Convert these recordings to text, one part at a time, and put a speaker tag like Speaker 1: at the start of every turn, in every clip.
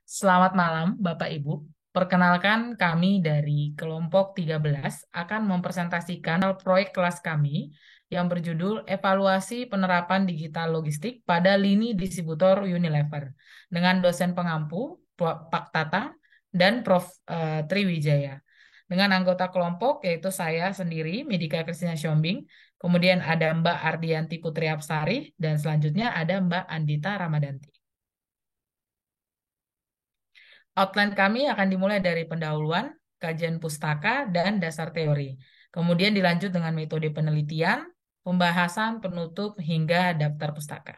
Speaker 1: Selamat malam, Bapak Ibu. Perkenalkan kami dari kelompok 13 akan mempresentasikan proyek kelas kami yang berjudul Evaluasi Penerapan Digital Logistik pada Lini Distributor Unilever dengan dosen pengampu Pak Tatang dan Prof. Triwijaya. Dengan anggota kelompok yaitu saya sendiri, Medika Kristina Syombing, kemudian ada Mbak Ardianti Putri Apsari, dan selanjutnya ada Mbak Andita Ramadanti. Outline kami akan dimulai dari pendahuluan, kajian pustaka, dan dasar teori. Kemudian dilanjut dengan metode penelitian, pembahasan, penutup, hingga daftar pustaka.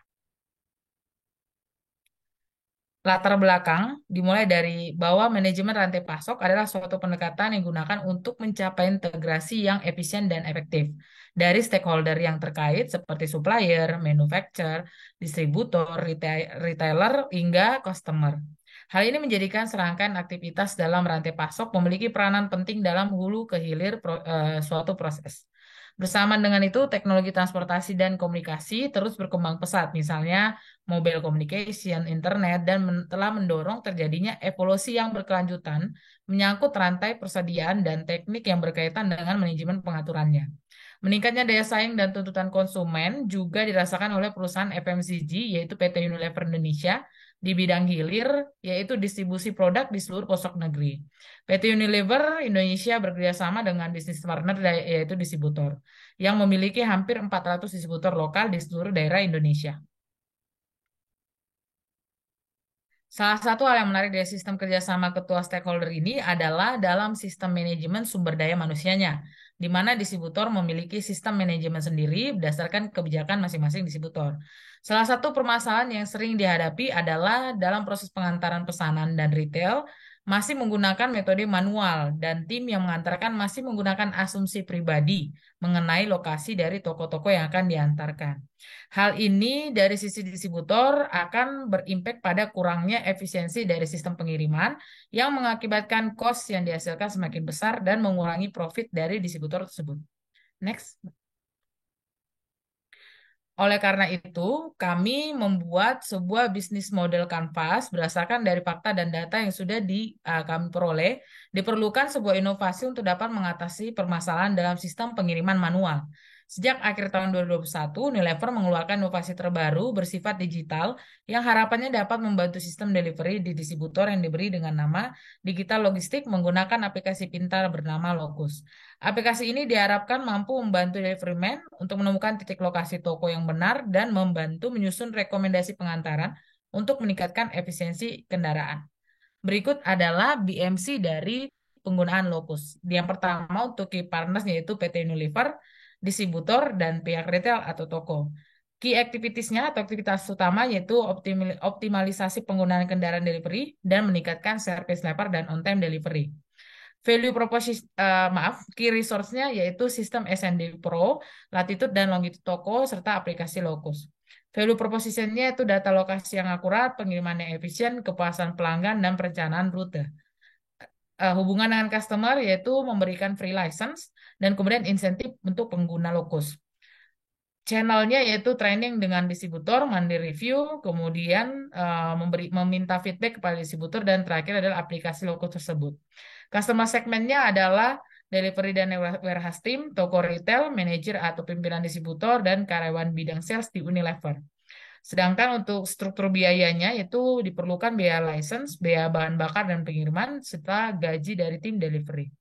Speaker 1: Latar belakang dimulai dari bahwa manajemen rantai pasok adalah suatu pendekatan yang digunakan untuk mencapai integrasi yang efisien dan efektif dari stakeholder yang terkait seperti supplier, manufacturer, distributor, retailer, hingga customer. Hal ini menjadikan serangkaian aktivitas dalam rantai pasok memiliki peranan penting dalam hulu ke hilir suatu proses. Bersama dengan itu, teknologi transportasi dan komunikasi terus berkembang pesat, misalnya mobile communication, internet, dan telah mendorong terjadinya evolusi yang berkelanjutan menyangkut rantai persediaan dan teknik yang berkaitan dengan manajemen pengaturannya. Meningkatnya daya saing dan tuntutan konsumen juga dirasakan oleh perusahaan FMCG, yaitu PT Unilever Indonesia, di bidang hilir, yaitu distribusi produk di seluruh pelosok negeri. PT Unilever Indonesia bekerjasama dengan bisnis partner, yaitu distributor, yang memiliki hampir 400 distributor lokal di seluruh daerah Indonesia. Salah satu hal yang menarik dari sistem kerjasama ketua stakeholder ini adalah dalam sistem manajemen sumber daya manusianya, di mana distributor memiliki sistem manajemen sendiri berdasarkan kebijakan masing-masing distributor. Salah satu permasalahan yang sering dihadapi adalah dalam proses pengantaran pesanan dan retail masih menggunakan metode manual dan tim yang mengantarkan masih menggunakan asumsi pribadi mengenai lokasi dari toko-toko yang akan diantarkan. Hal ini dari sisi distributor akan berimpact pada kurangnya efisiensi dari sistem pengiriman yang mengakibatkan cost yang dihasilkan semakin besar dan mengurangi profit dari distributor tersebut. Next. Oleh karena itu, kami membuat sebuah bisnis model kanvas berdasarkan dari fakta dan data yang sudah kami peroleh. Diperlukan sebuah inovasi untuk dapat mengatasi permasalahan dalam sistem pengiriman manual. Sejak akhir tahun 2021, Unilever mengeluarkan inovasi terbaru bersifat digital yang harapannya dapat membantu sistem delivery di distributor yang diberi dengan nama Digital Logistik menggunakan aplikasi pintar bernama Locus. Aplikasi ini diharapkan mampu membantu delivery man untuk menemukan titik lokasi toko yang benar dan membantu menyusun rekomendasi pengantaran untuk meningkatkan efisiensi kendaraan. Berikut adalah BMC dari penggunaan Locus. Yang pertama untuk key partners yaitu PT Unilever, distributor, dan pihak retail atau toko. Key activitiesnya atau aktivitas utama yaitu optimalisasi penggunaan kendaraan delivery dan meningkatkan service level dan on-time delivery. Value proposition, key resource-nya yaitu sistem SND Pro, latitude dan longitude toko, serta aplikasi Locus. Value proposition-nya itu data lokasi yang akurat, pengiriman yang efisien, kepuasan pelanggan, dan perencanaan rute. Hubungan dengan customer yaitu memberikan free license, dan kemudian insentif untuk pengguna Locus. Channelnya yaitu training dengan distributor, mandi review, kemudian meminta feedback kepada distributor, dan terakhir adalah aplikasi Locus tersebut. Customer segmentnya adalah delivery dan warehouse team, toko retail, manajer atau pimpinan distributor, dan karyawan bidang sales di Unilever. Sedangkan untuk struktur biayanya itu diperlukan biaya license, biaya bahan bakar dan pengiriman, serta gaji dari tim delivery.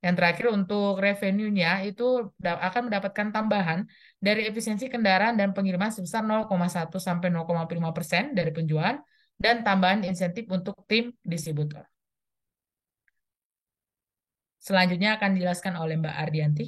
Speaker 1: Yang terakhir untuk revenue-nya itu akan mendapatkan tambahan dari efisiensi kendaraan dan pengiriman sebesar 0,1 sampai 0,5% dari penjualan dan tambahan insentif untuk tim distributor. Selanjutnya akan dijelaskan oleh Mbak Ardianti.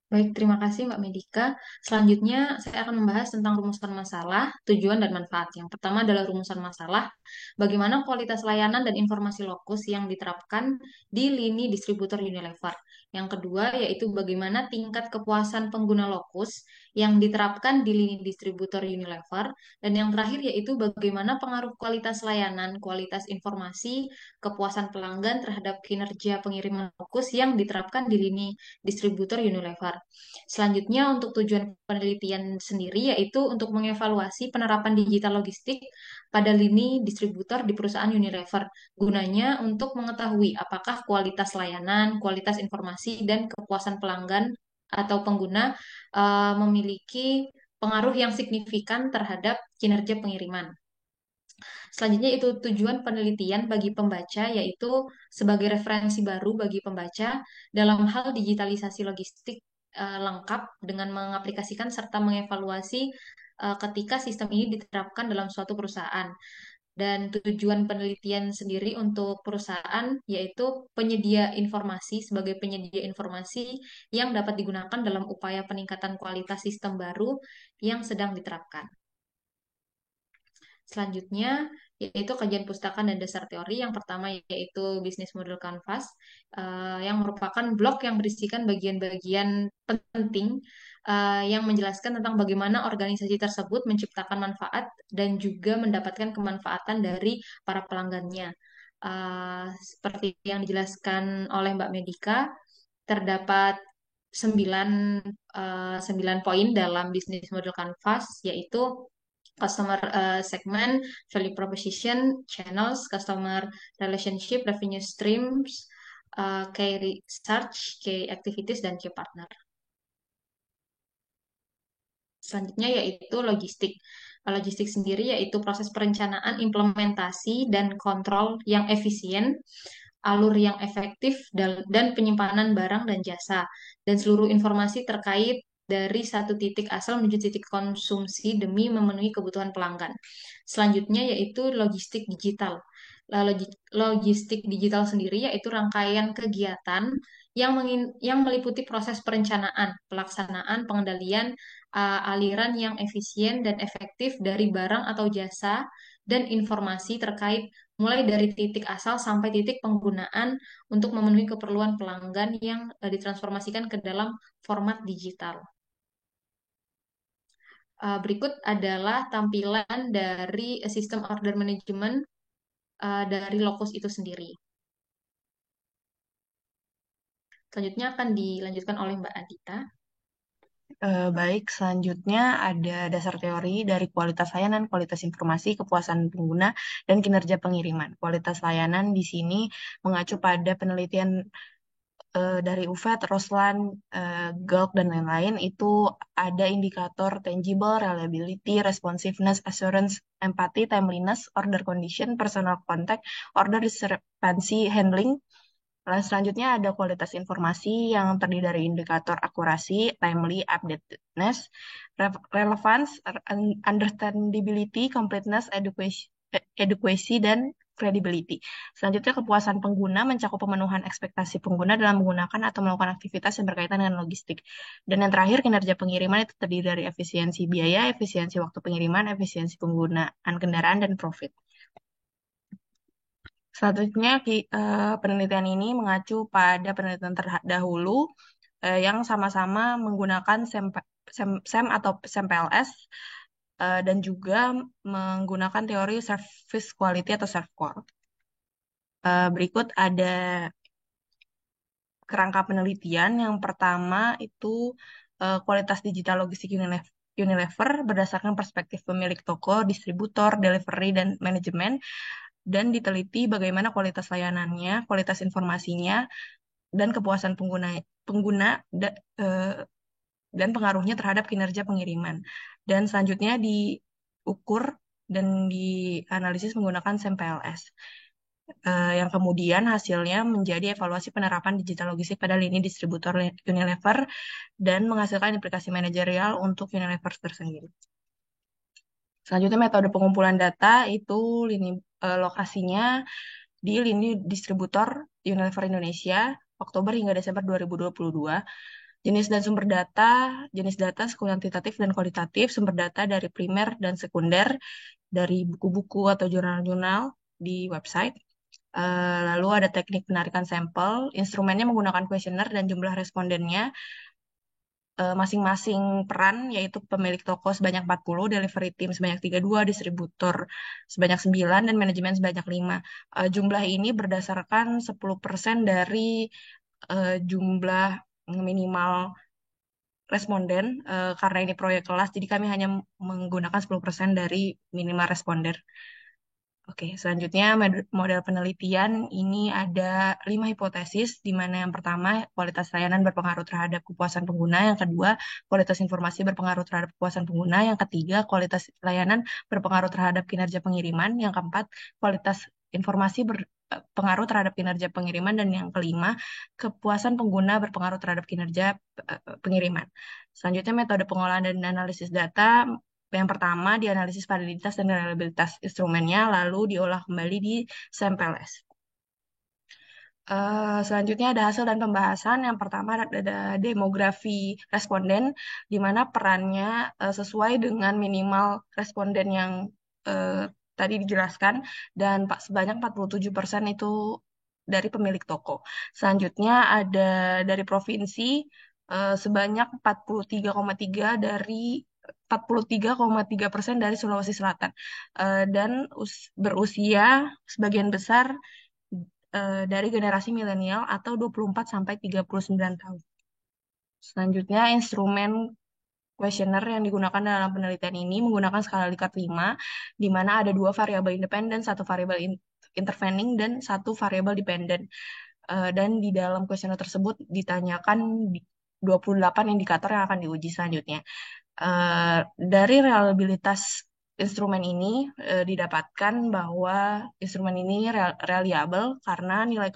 Speaker 2: Baik, terima kasih Mbak Medika. Selanjutnya, saya akan membahas tentang rumusan masalah, tujuan, dan manfaat. Yang pertama adalah rumusan masalah, bagaimana kualitas layanan dan informasi lokus yang diterapkan di lini distributor Unilever. Yang kedua, yaitu bagaimana tingkat kepuasan pengguna lokus yang diterapkan di lini distributor Unilever. Dan yang terakhir, yaitu bagaimana pengaruh kualitas layanan, kualitas informasi, kepuasan pelanggan terhadap kinerja pengiriman lokus yang diterapkan di lini distributor Unilever. Selanjutnya untuk tujuan penelitian sendiri yaitu untuk mengevaluasi penerapan digital logistik pada lini distributor di perusahaan Unilever. Gunanya untuk mengetahui apakah kualitas layanan, kualitas informasi, dan kepuasan pelanggan atau pengguna memiliki pengaruh yang signifikan terhadap kinerja pengiriman. Selanjutnya itu tujuan penelitian bagi pembaca, yaitu sebagai referensi baru bagi pembaca dalam hal digitalisasi logistik lengkap dengan mengaplikasikan serta mengevaluasi ketika sistem ini diterapkan dalam suatu perusahaan. Dan tujuan penelitian sendiri untuk perusahaan yaitu penyedia informasi sebagai penyedia informasi yang dapat digunakan dalam upaya peningkatan kualitas sistem baru yang sedang diterapkan. Selanjutnya yaitu kajian pustaka dan dasar teori. Yang pertama yaitu bisnis model Canvas, yang merupakan blok yang berisikan bagian-bagian penting yang menjelaskan tentang bagaimana organisasi tersebut menciptakan manfaat dan juga mendapatkan kemanfaatan dari para pelanggannya. Seperti yang dijelaskan oleh Mbak Medika, terdapat 9, 9 poin dalam bisnis model Canvas, yaitu customer segment, value proposition, channels, customer relationship, revenue streams, key research, key activities, dan key partner. Selanjutnya yaitu logistik. Logistik sendiri yaitu proses perencanaan, implementasi, dan kontrol yang efisien, alur yang efektif, dan penyimpanan barang dan jasa, dan seluruh informasi terkait dari satu titik asal menuju titik konsumsi demi memenuhi kebutuhan pelanggan. Selanjutnya yaitu logistik digital. Logistik digital sendiri yaitu rangkaian kegiatan yang meliputi proses perencanaan, pelaksanaan, pengendalian, aliran yang efisien dan efektif dari barang atau jasa dan informasi terkait mulai dari titik asal sampai titik penggunaan untuk memenuhi keperluan pelanggan yang ditransformasikan ke dalam format digital. Berikut adalah tampilan dari sistem order management dari Locus itu sendiri. Selanjutnya akan dilanjutkan oleh Mbak Adita.
Speaker 3: Baik, selanjutnya ada dasar teori dari kualitas layanan, kualitas informasi, kepuasan pengguna, dan kinerja pengiriman. Kualitas layanan di sini mengacu pada penelitian dari UVET, Roslan, Galk, dan lain-lain. Itu ada indikator tangible, reliability, responsiveness, assurance, empathy, timeliness, order condition, personal contact, order discrepancy handling. Lalu selanjutnya ada kualitas informasi yang terdiri dari indikator akurasi, timely, updatedness, relevance, understandability, completeness, adequacy, dan credibility. Selanjutnya kepuasan pengguna mencakup pemenuhan ekspektasi pengguna dalam menggunakan atau melakukan aktivitas yang berkaitan dengan logistik. Dan yang terakhir kinerja pengiriman itu terdiri dari efisiensi biaya, efisiensi waktu pengiriman, efisiensi penggunaan kendaraan, dan profit. Selanjutnya, penelitian ini mengacu pada penelitian terdahulu yang sama-sama menggunakan SEM atau SEM PLS dan juga menggunakan teori service quality atau SERVQUAL. Berikut ada kerangka penelitian. Yang pertama itu kualitas digital logistik Unilever berdasarkan perspektif pemilik toko, distributor, delivery, dan manajemen, dan diteliti bagaimana kualitas layanannya, kualitas informasinya, dan kepuasan pengguna dan pengaruhnya terhadap kinerja pengiriman. Dan selanjutnya diukur dan dianalisis menggunakan SEM PLS. Yang kemudian hasilnya menjadi evaluasi penerapan digital logistik pada lini distributor Unilever dan menghasilkan aplikasi manajerial untuk Unilever tersendiri. Selanjutnya metode pengumpulan data itu lokasinya di lini distributor Unilever Indonesia Oktober hingga Desember 2022. Jenis dan sumber data, jenis data kuantitatif dan kualitatif, sumber data dari primer dan sekunder, dari buku-buku atau jurnal-jurnal di website. Lalu ada teknik penarikan sampel, instrumennya menggunakan kuesioner dan jumlah respondennya masing-masing peran, yaitu pemilik toko sebanyak 40, delivery team sebanyak 32, distributor sebanyak 9, dan manajemen sebanyak 5. Jumlah ini berdasarkan 10% dari jumlah minimal responden, karena ini proyek kelas, jadi kami hanya menggunakan 10% dari minimal responder. Oke, selanjutnya model penelitian ini ada 5 hipotesis, di mana yang pertama kualitas layanan berpengaruh terhadap kepuasan pengguna, yang kedua kualitas informasi berpengaruh terhadap kepuasan pengguna, yang ketiga kualitas layanan berpengaruh terhadap kinerja pengiriman, yang keempat kualitas informasi berpengaruh terhadap kinerja pengiriman, dan yang kelima kepuasan pengguna berpengaruh terhadap kinerja pengiriman. Selanjutnya metode pengolahan dan analisis data. Yang pertama, dianalisis validitas dan reliabilitas instrumennya, lalu diolah kembali di samples. Selanjutnya ada hasil dan pembahasan. Yang pertama ada demografi responden, di mana perannya sesuai dengan minimal responden yang tadi dijelaskan, dan sebanyak 47% itu dari pemilik toko. Selanjutnya ada dari provinsi, sebanyak 43,3 dari 43,3% dari Sulawesi Selatan. Dan berusia sebagian besar dari generasi milenial atau 24 sampai 39 tahun. Selanjutnya, instrumen kuesioner yang digunakan dalam penelitian ini menggunakan skala Likert 5, di mana ada 2 variabel independen, 1 variabel intervening, dan 1 variabel dependen. Dan di dalam kuesioner tersebut ditanyakan 28 indikator yang akan diuji selanjutnya. Dari reliabilitas instrumen ini didapatkan bahwa instrumen ini reliable karena nilai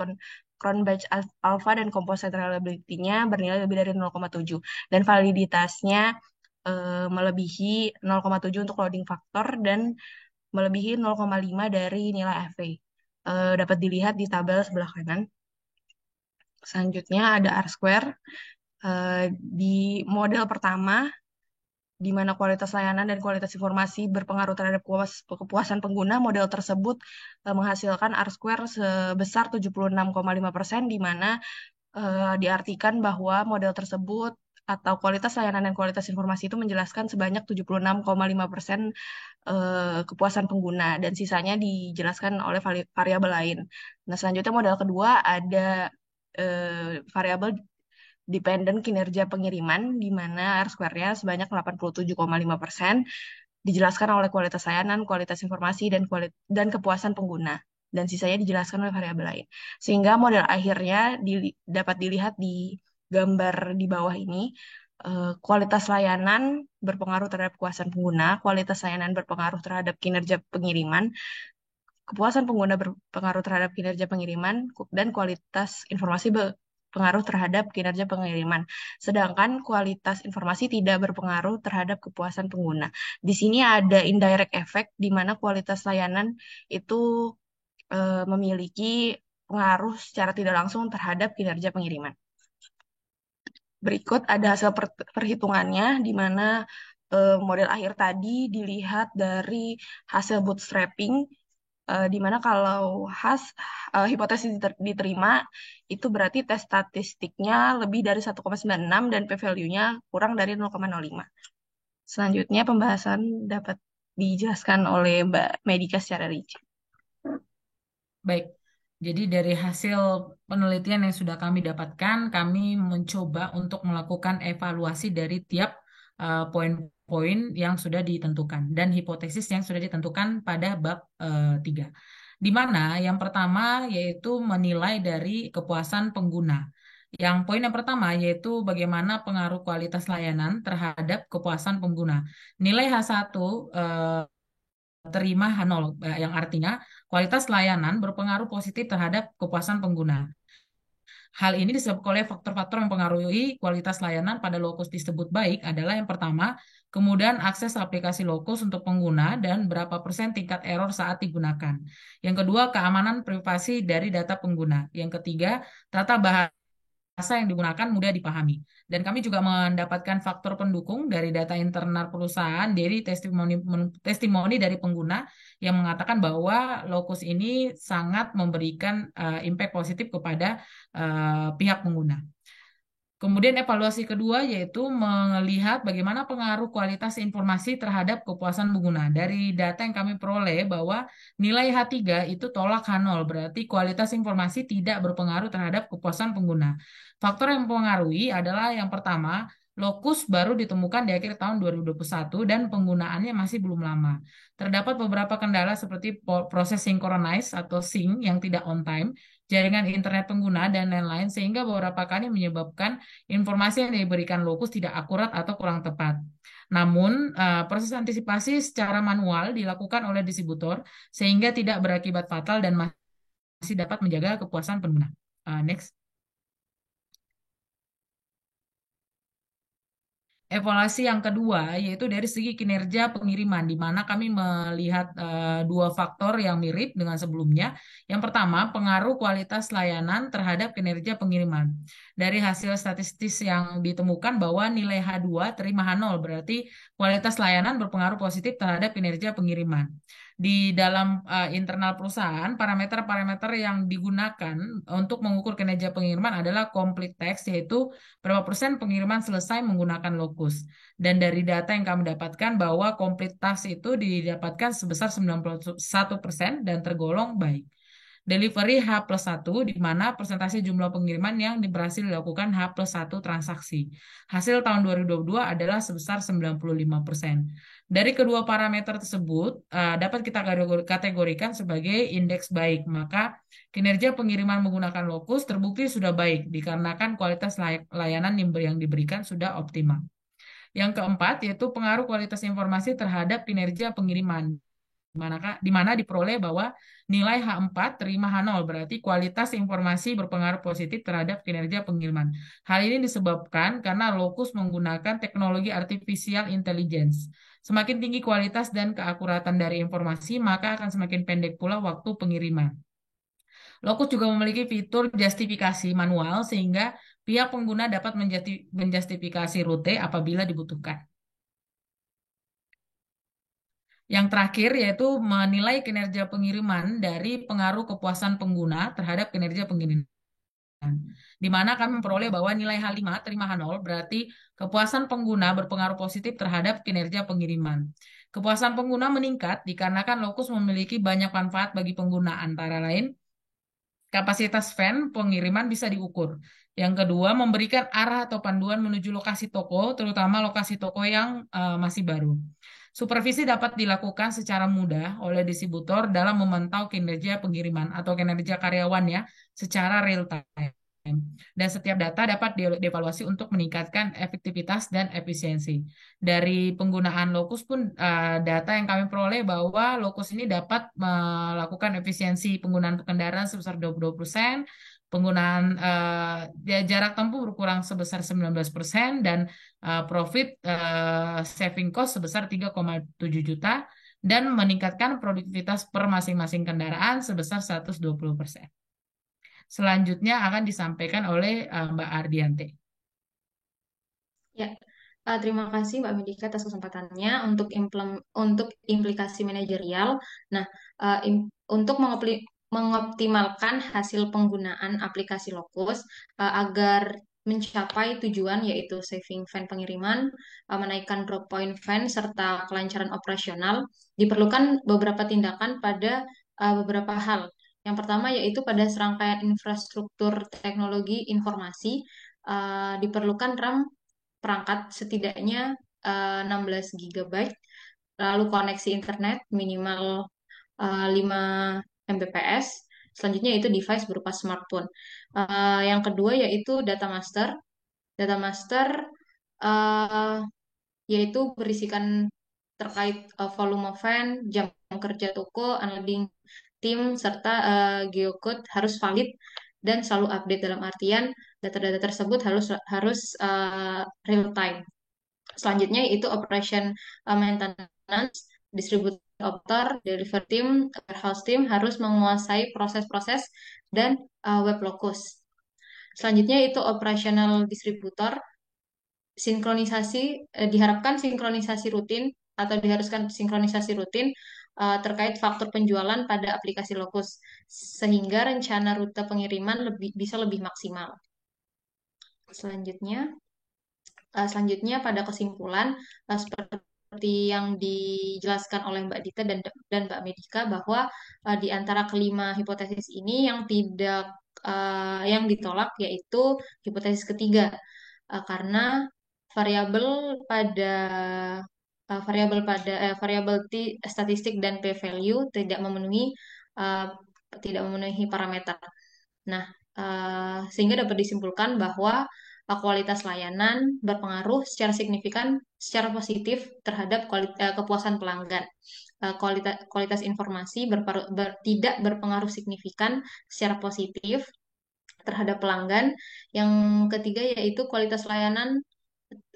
Speaker 3: Cronbach alpha dan composite reliability-nya bernilai lebih dari 0,7, dan validitasnya melebihi 0,7 untuk loading factor dan melebihi 0,5 dari nilai FV. Dapat dilihat di tabel sebelah kanan. Selanjutnya ada R-square. Di model pertama, di mana kualitas layanan dan kualitas informasi berpengaruh terhadap kepuasan pengguna, model tersebut menghasilkan R-square sebesar 76,5%, di mana diartikan bahwa model tersebut atau kualitas layanan dan kualitas informasi itu menjelaskan sebanyak 76,5% kepuasan pengguna, dan sisanya dijelaskan oleh variabel lain. Nah, selanjutnya model kedua ada variabel dependen kinerja pengiriman, di mana R-square-nya sebanyak 87,5%, dijelaskan oleh kualitas layanan, kualitas informasi, dan kepuasan pengguna. Dan sisanya dijelaskan oleh variabel lain. Sehingga model akhirnya dapat dilihat di gambar di bawah ini. Kualitas layanan berpengaruh terhadap kepuasan pengguna, kualitas layanan berpengaruh terhadap kinerja pengiriman, kepuasan pengguna berpengaruh terhadap kinerja pengiriman, dan kualitas informasi berpengaruh terhadap kinerja pengiriman. Sedangkan kualitas informasi tidak berpengaruh terhadap kepuasan pengguna. Di sini ada indirect effect, di mana kualitas layanan itu memiliki pengaruh secara tidak langsung terhadap kinerja pengiriman. Berikut ada hasil perhitungannya, di mana model akhir tadi dilihat dari hasil bootstrapping, di mana kalau hipotesis diterima, itu berarti tes statistiknya lebih dari 1,96 dan p-value-nya kurang dari 0,05. Selanjutnya pembahasan dapat dijelaskan oleh Mbak Medika secara rinci.
Speaker 1: Baik, jadi dari hasil penelitian yang sudah kami dapatkan, kami mencoba untuk melakukan evaluasi dari tiap poin-poin yang sudah ditentukan dan hipotesis yang sudah ditentukan pada bab 3. Di mana yang pertama yaitu menilai dari kepuasan pengguna. Yang poin yang pertama yaitu bagaimana pengaruh kualitas layanan terhadap kepuasan pengguna. Nilai H1 terima H0, yang artinya kualitas layanan berpengaruh positif terhadap kepuasan pengguna. Hal ini disebabkan oleh faktor-faktor yang mempengaruhi kualitas layanan pada lokus disebut baik adalah yang pertama, kemudahan akses aplikasi lokus untuk pengguna dan berapa persen tingkat error saat digunakan. Yang kedua, keamanan privasi dari data pengguna. Yang ketiga, tata bahasa yang digunakan mudah dipahami. Dan kami juga mendapatkan faktor pendukung dari data internal perusahaan, dari testimoni dari pengguna yang mengatakan bahwa lokus ini sangat memberikan impact positif kepada pihak pengguna. Kemudian evaluasi kedua yaitu melihat bagaimana pengaruh kualitas informasi terhadap kepuasan pengguna. Dari data yang kami peroleh bahwa nilai H3 itu tolak H0, berarti kualitas informasi tidak berpengaruh terhadap kepuasan pengguna. Faktor yang mempengaruhi adalah yang pertama, Lokus baru ditemukan di akhir tahun 2021 dan penggunaannya masih belum lama. Terdapat beberapa kendala seperti proses synchronize atau sync yang tidak on time, jaringan internet pengguna, dan lain-lain, sehingga beberapa kali menyebabkan informasi yang diberikan Lokus tidak akurat atau kurang tepat. Namun, proses antisipasi secara manual dilakukan oleh distributor sehingga tidak berakibat fatal dan masih dapat menjaga kepuasan pengguna. Next. Evaluasi yang kedua yaitu dari segi kinerja pengiriman, di mana kami melihat dua faktor yang mirip dengan sebelumnya. Yang pertama, pengaruh kualitas layanan terhadap kinerja pengiriman. Dari hasil statistis yang ditemukan bahwa nilai H2 terima H0, berarti kualitas layanan berpengaruh positif terhadap kinerja pengiriman. Di dalam internal perusahaan, parameter-parameter yang digunakan untuk mengukur kinerja pengiriman adalah complete text, yaitu berapa persen pengiriman selesai menggunakan Lokus. Dan dari data yang kami dapatkan bahwa complete task itu didapatkan sebesar 91% dan tergolong baik. Delivery H+1, di mana persentase jumlah pengiriman yang berhasil dilakukan H+1 transaksi. Hasil tahun 2022 adalah sebesar 95%. Dari kedua parameter tersebut, dapat kita kategorikan sebagai indeks baik. Maka kinerja pengiriman menggunakan Lokus terbukti sudah baik, dikarenakan kualitas layanan yang diberikan sudah optimal. Yang keempat, yaitu pengaruh kualitas informasi terhadap kinerja pengiriman, di mana diperoleh bahwa nilai H4 terima H0, berarti kualitas informasi berpengaruh positif terhadap kinerja pengiriman. Hal ini disebabkan karena Lokus menggunakan teknologi artificial intelligence. Semakin tinggi kualitas dan keakuratan dari informasi, maka akan semakin pendek pula waktu pengiriman. Lokus juga memiliki fitur justifikasi manual sehingga pihak pengguna dapat menjustifikasi rute apabila dibutuhkan. Yang terakhir yaitu menilai kinerja pengiriman dari pengaruh kepuasan pengguna terhadap kinerja pengiriman. Di mana kami memperoleh bahwa nilai H5 terima H0 berarti kepuasan pengguna berpengaruh positif terhadap kinerja pengiriman. Kepuasan pengguna meningkat dikarenakan Lokus memiliki banyak manfaat bagi pengguna, antara lain kapasitas van pengiriman bisa diukur. Yang kedua, memberikan arah atau panduan menuju lokasi toko, terutama lokasi toko yang masih baru. Supervisi dapat dilakukan secara mudah oleh distributor dalam memantau kinerja pengiriman atau kinerja karyawannya secara real time. Dan setiap data dapat dievaluasi untuk meningkatkan efektivitas dan efisiensi. Dari penggunaan Lokus pun data yang kami peroleh bahwa Lokus ini dapat melakukan efisiensi penggunaan kendaraan sebesar 22%, penggunaan jarak tempuh berkurang sebesar 19%, dan profit saving cost sebesar 3,7 juta, dan meningkatkan produktivitas per masing-masing kendaraan sebesar 120%. Selanjutnya akan disampaikan oleh Mbak Ardiante.
Speaker 2: Ya, terima kasih Mbak Medika atas kesempatannya untuk implikasi manajerial. Nah, untuk mengoptimalkan hasil penggunaan aplikasi Lokus agar mencapai tujuan yaitu saving van pengiriman, menaikkan drop point van serta kelancaran operasional, diperlukan beberapa tindakan pada beberapa hal. Yang pertama yaitu pada serangkaian infrastruktur teknologi informasi, diperlukan RAM perangkat setidaknya 16 GB, lalu koneksi internet minimal 5 Mbps. Selanjutnya itu device berupa smartphone. Yang kedua yaitu data master. Data master uh, yaitu berisikan terkait volume fan, jam kerja toko, unloading tim, serta geocode harus valid dan selalu update, dalam artian data-data tersebut harus real time. Selanjutnya itu operation maintenance, distributor operator, delivery team, warehouse team harus menguasai proses-proses dan web Lokus. Selanjutnya itu operational distributor, diharapkan sinkronisasi rutin atau diharuskan sinkronisasi rutin terkait faktur penjualan pada aplikasi Lokus sehingga rencana rute pengiriman bisa lebih maksimal. Selanjutnya pada kesimpulan seperti yang dijelaskan oleh Mbak Dita dan Mbak Medika bahwa di antara kelima hipotesis ini yang ditolak yaitu hipotesis ketiga, karena variabel pada variabel statistik dan p-value uh, tidak memenuhi parameter. Nah, sehingga dapat disimpulkan bahwa kualitas layanan berpengaruh secara signifikan, secara positif terhadap kepuasan pelanggan. Kualitas informasi tidak berpengaruh signifikan secara positif terhadap pelanggan. Yang ketiga yaitu kualitas layanan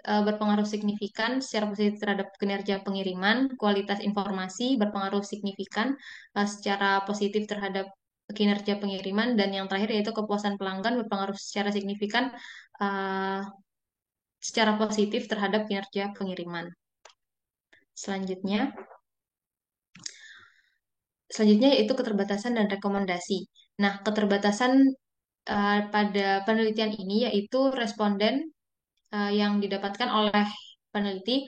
Speaker 2: berpengaruh signifikan secara positif terhadap kinerja pengiriman, kualitas informasi berpengaruh signifikan secara positif terhadap kinerja pengiriman, dan yang terakhir yaitu kepuasan pelanggan berpengaruh secara signifikan uh, secara positif terhadap kinerja pengiriman. Selanjutnya, selanjutnya yaitu keterbatasan dan rekomendasi. Nah, keterbatasan pada penelitian ini yaitu responden yang didapatkan oleh peneliti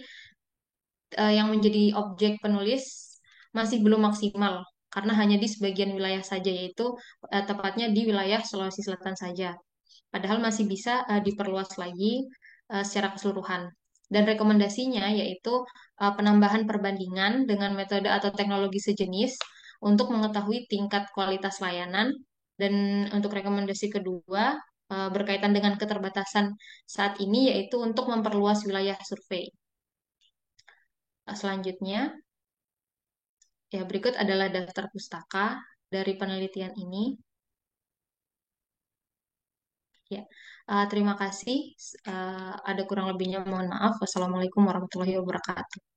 Speaker 2: yang menjadi objek penulis masih belum maksimal karena hanya di sebagian wilayah saja, yaitu tepatnya di wilayah Sulawesi Selatan saja. Padahal masih bisa diperluas lagi secara keseluruhan. Dan rekomendasinya yaitu penambahan perbandingan dengan metode atau teknologi sejenis untuk mengetahui tingkat kualitas layanan. Dan untuk rekomendasi kedua berkaitan dengan keterbatasan saat ini yaitu untuk memperluas wilayah survei. Selanjutnya, ya berikut adalah daftar pustaka dari penelitian ini. Ya, terima kasih. Ada kurang lebihnya mohon maaf. Wassalamualaikum warahmatullahi wabarakatuh.